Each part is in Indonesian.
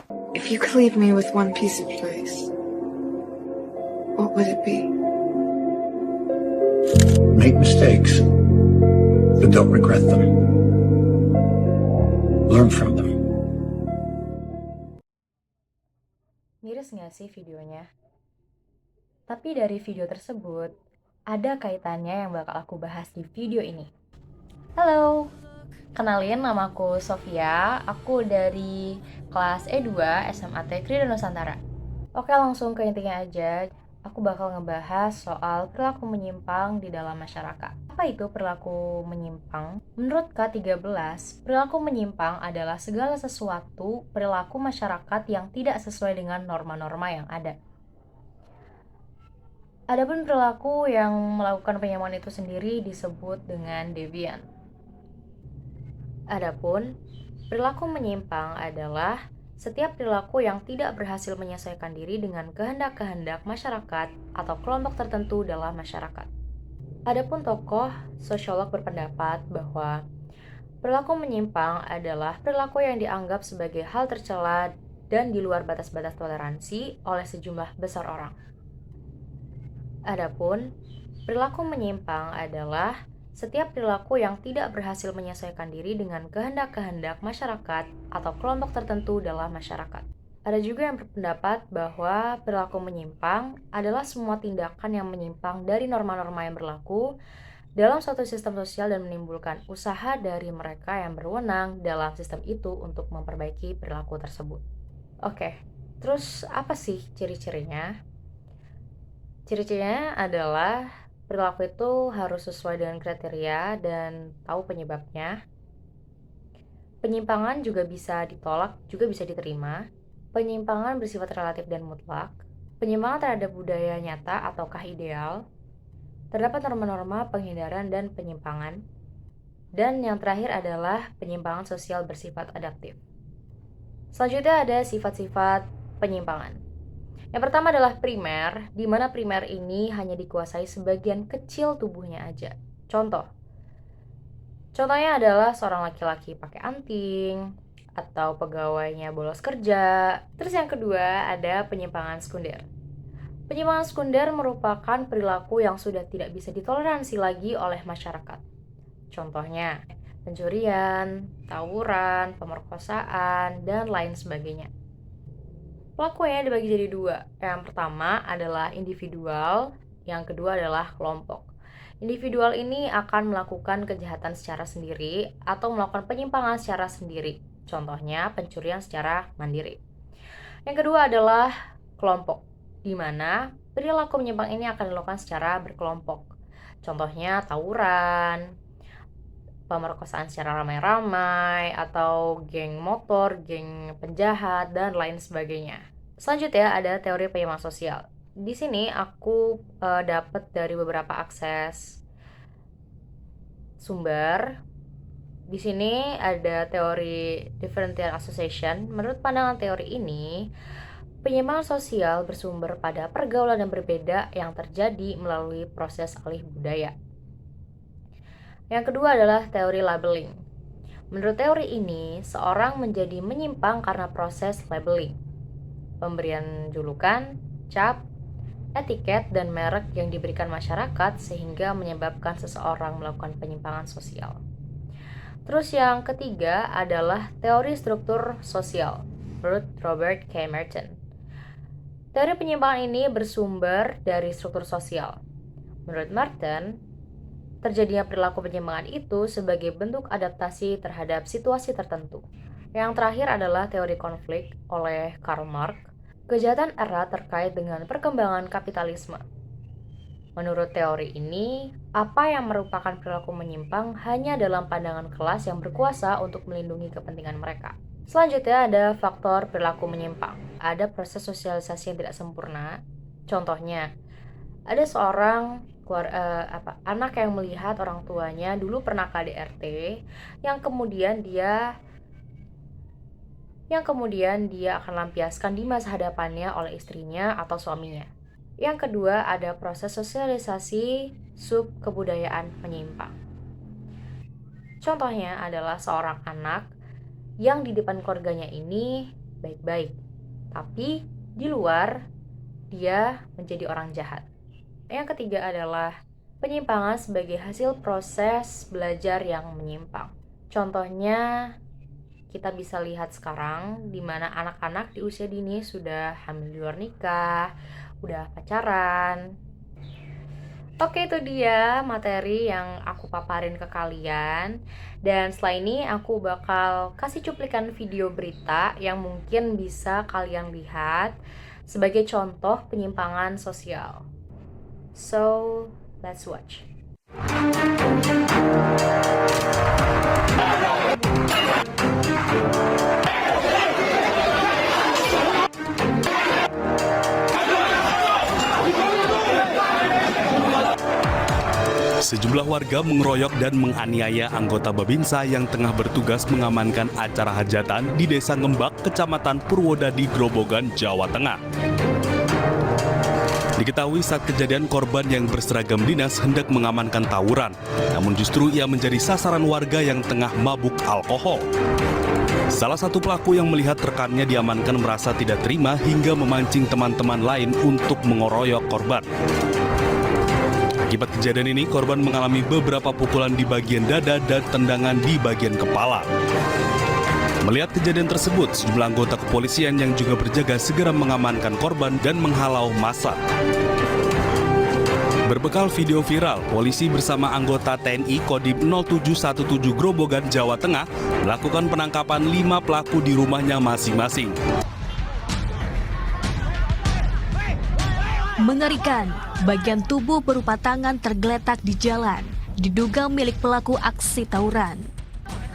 If you could leave me with one piece of advice, what would it be? Make mistakes, but don't regret them. Learn from them. Miris nggak sih videonya? Tapi dari video tersebut, ada kaitannya yang bakal aku bahas di video ini. Halo, kenalin namaku Sofia, aku dari kelas E2 SMAT Krida Nusantara. Oke, langsung ke intinya aja. Aku bakal ngebahas soal perilaku menyimpang di dalam masyarakat. Apa itu perilaku menyimpang? Menurut K13, perilaku menyimpang adalah segala sesuatu perilaku masyarakat yang tidak sesuai dengan norma-norma yang ada. Adapun perilaku yang melakukan penyimpangan itu sendiri disebut dengan devian. Adapun perilaku menyimpang adalah setiap perilaku yang tidak berhasil menyesuaikan diri dengan kehendak-kehendak masyarakat atau kelompok tertentu dalam masyarakat. Adapun tokoh sosiolog berpendapat bahwa perilaku menyimpang adalah perilaku yang dianggap sebagai hal tercela dan di luar batas-batas toleransi oleh sejumlah besar orang. Adapun perilaku menyimpang adalah setiap perilaku yang tidak berhasil menyesuaikan diri dengan kehendak-kehendak masyarakat atau kelompok tertentu dalam masyarakat. Ada juga yang berpendapat bahwa perilaku menyimpang adalah semua tindakan yang menyimpang dari norma-norma yang berlaku dalam suatu sistem sosial dan menimbulkan usaha dari mereka yang berwenang dalam sistem itu untuk memperbaiki perilaku tersebut. Oke, terus apa sih ciri-cirinya? Ciri-cirinya adalah perilaku itu harus sesuai dengan kriteria dan tahu penyebabnya. Penyimpangan juga bisa ditolak, juga bisa diterima. Penyimpangan bersifat relatif dan mutlak. Penyimpangan terhadap budaya nyata ataukah ideal. Terdapat norma-norma penghindaran dan penyimpangan. Dan yang terakhir adalah penyimpangan sosial bersifat adaptif. Selanjutnya ada sifat-sifat penyimpangan. Yang pertama adalah primer, di mana primer ini hanya dikuasai sebagian kecil tubuhnya aja. Contohnya adalah seorang laki-laki pakai anting, atau pegawainya bolos kerja. Terus yang kedua ada penyimpangan sekunder. Penyimpangan sekunder merupakan perilaku yang sudah tidak bisa ditoleransi lagi oleh masyarakat. Contohnya, pencurian, tawuran, pemerkosaan, dan lain sebagainya. Pelakunya dibagi jadi dua. Yang pertama adalah individual, yang kedua adalah kelompok. Individual ini akan melakukan kejahatan secara sendiri atau melakukan penyimpangan secara sendiri. Contohnya pencurian secara mandiri. Yang kedua adalah kelompok, di mana perilaku menyimpang ini akan dilakukan secara berkelompok. Contohnya tawuran, pemerkosaan secara ramai-ramai, atau geng motor, geng penjahat, dan lain sebagainya. Selanjutnya ada teori penyimpangan sosial. Di sini aku dapat dari beberapa akses sumber. Di sini ada teori differential association. Menurut pandangan teori ini, penyimpangan sosial bersumber pada pergaulan yang berbeda yang terjadi melalui proses alih budaya. Yang kedua adalah teori labeling. Menurut teori ini, seorang menjadi menyimpang karena proses labeling, pemberian julukan, cap, etiket, dan merek yang diberikan masyarakat sehingga menyebabkan seseorang melakukan penyimpangan sosial. Terus yang ketiga adalah teori struktur sosial, menurut Robert K. Merton. Teori penyimpangan ini bersumber dari struktur sosial. Menurut Merton, terjadinya perilaku penyimpangan itu sebagai bentuk adaptasi terhadap situasi tertentu. Yang terakhir adalah teori konflik oleh Karl Marx, kejahatan erat terkait dengan perkembangan kapitalisme. Menurut teori ini, apa yang merupakan perilaku menyimpang hanya dalam pandangan kelas yang berkuasa untuk melindungi kepentingan mereka. Selanjutnya ada faktor perilaku menyimpang. Ada proses sosialisasi yang tidak sempurna. Contohnya, ada seorang anak yang melihat orang tuanya dulu pernah KDRT, yang kemudian dia akan lampiaskan di masa hadapannya oleh istrinya atau suaminya. Yang kedua ada proses sosialisasi sub kebudayaan menyimpang. Contohnya adalah seorang anak yang di depan keluarganya ini baik-baik, tapi di luar dia menjadi orang jahat. Yang ketiga adalah penyimpangan sebagai hasil proses belajar yang menyimpang. Contohnya kita bisa lihat sekarang di mana anak-anak di usia dini sudah hamil di luar nikah, udah pacaran. Oke, itu dia materi yang aku paparin ke kalian. Dan setelah ini aku bakal kasih cuplikan video berita yang mungkin bisa kalian lihat sebagai contoh penyimpangan sosial. So, let's watch. Sejumlah warga mengeroyok dan menganiaya anggota Babinsa yang tengah bertugas mengamankan acara hajatan di Desa Ngembak, Kecamatan Purwodadi, Grobogan, Jawa Tengah. Diketahui saat kejadian korban yang berseragam dinas hendak mengamankan tawuran, namun justru ia menjadi sasaran warga yang tengah mabuk alkohol. Salah satu pelaku yang melihat rekannya diamankan merasa tidak terima hingga memancing teman-teman lain untuk mengeroyok korban. Akibat kejadian ini, korban mengalami beberapa pukulan di bagian dada dan tendangan di bagian kepala. Melihat kejadian tersebut, sejumlah anggota kepolisian yang juga berjaga segera mengamankan korban dan menghalau massa. Berbekal video viral, polisi bersama anggota TNI Kodim 0717 Grobogan, Jawa Tengah melakukan penangkapan 5 pelaku di rumahnya masing-masing. Mengerikan, bagian tubuh berupa tangan tergeletak di jalan, diduga milik pelaku aksi tawuran.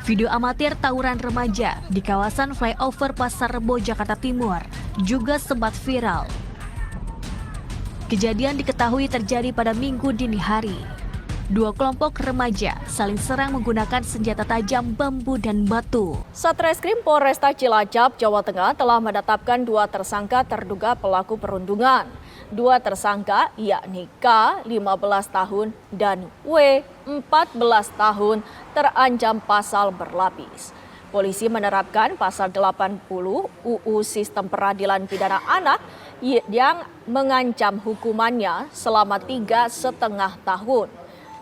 Video amatir tawuran remaja di kawasan flyover Pasar Rebo, Jakarta Timur juga sempat viral. Kejadian diketahui terjadi pada Minggu dini hari. Dua kelompok remaja saling serang menggunakan senjata tajam, bambu, dan batu. Satreskrim Polresta Cilacap, Jawa Tengah telah menetapkan 2 tersangka terduga pelaku perundungan. 2 tersangka yakni K, 15 tahun, dan W, 14 tahun, terancam pasal berlapis. Polisi menerapkan pasal 80 UU Sistem Peradilan Pidana Anak yang mengancam hukumannya selama 3,5 tahun.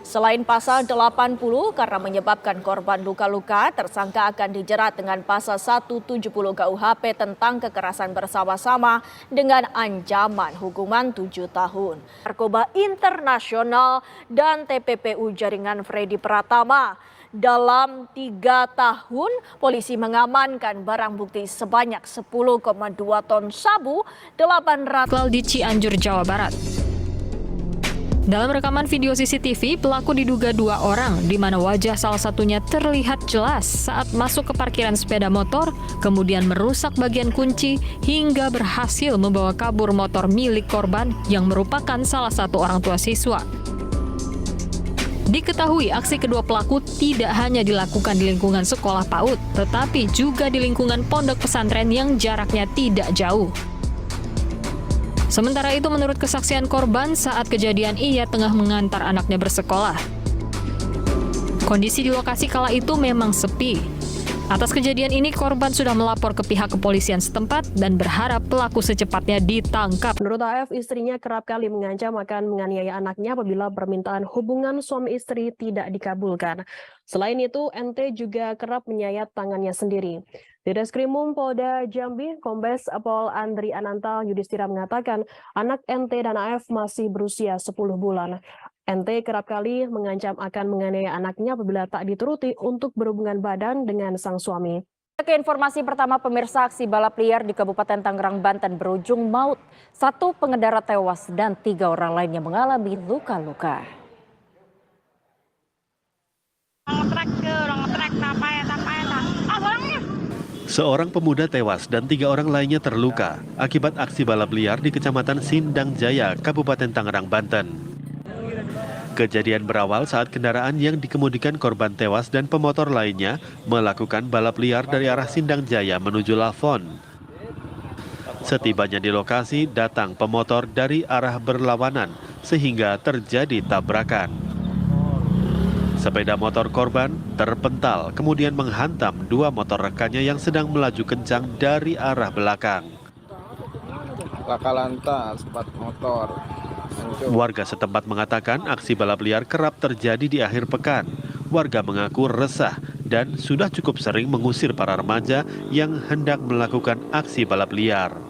Selain pasal 80 karena menyebabkan korban luka-luka, tersangka akan dijerat dengan pasal 170 KUHP tentang kekerasan bersama-sama dengan ancaman hukuman 7 tahun. Narkoba internasional dan TPPU jaringan Freddy Pratama. Dalam 3 tahun, polisi mengamankan barang bukti sebanyak 10,2 ton sabu, 800 di Cianjur, Jawa Barat. Dalam rekaman video CCTV, pelaku diduga 2 orang, di mana wajah salah satunya terlihat jelas saat masuk ke parkiran sepeda motor, kemudian merusak bagian kunci hingga berhasil membawa kabur motor milik korban yang merupakan salah satu orang tua siswa. Diketahui aksi kedua pelaku tidak hanya dilakukan di lingkungan sekolah PAUD, tetapi juga di lingkungan pondok pesantren yang jaraknya tidak jauh. Sementara itu, menurut kesaksian korban, saat kejadian ia tengah mengantar anaknya bersekolah. Kondisi di lokasi kala itu memang sepi. Atas kejadian ini, korban sudah melapor ke pihak kepolisian setempat dan berharap pelaku secepatnya ditangkap. Menurut AF, istrinya kerap kali mengancam akan menganiaya anaknya apabila permintaan hubungan suami istri tidak dikabulkan. Selain itu, NT juga kerap menyayat tangannya sendiri. Di Reskrimum Polda Jambi, Kombes Pol Andri Ananta Yudhistira mengatakan anak NT dan AF masih berusia 10 bulan. NT kerap kali mengancam akan menganiaya anaknya apabila tak dituruti untuk berhubungan badan dengan sang suami. Ke informasi pertama, pemirsa, aksi balap liar di Kabupaten Tangerang, Banten berujung maut. 1 pengendara tewas dan 3 orang lainnya mengalami luka-luka. Seorang pemuda tewas dan 3 orang lainnya terluka akibat aksi balap liar di Kecamatan Sindang Jaya, Kabupaten Tangerang, Banten. Kejadian berawal saat kendaraan yang dikemudikan korban tewas dan pemotor lainnya melakukan balap liar dari arah Sindang Jaya menuju Lafon. Setibanya di lokasi, datang pemotor dari arah berlawanan sehingga terjadi tabrakan. Sepeda motor korban terpental, kemudian menghantam 2 motor rekannya yang sedang melaju kencang dari arah belakang. Laka lantas 4 motor. Warga setempat mengatakan aksi balap liar kerap terjadi di akhir pekan. Warga mengaku resah dan sudah cukup sering mengusir para remaja yang hendak melakukan aksi balap liar.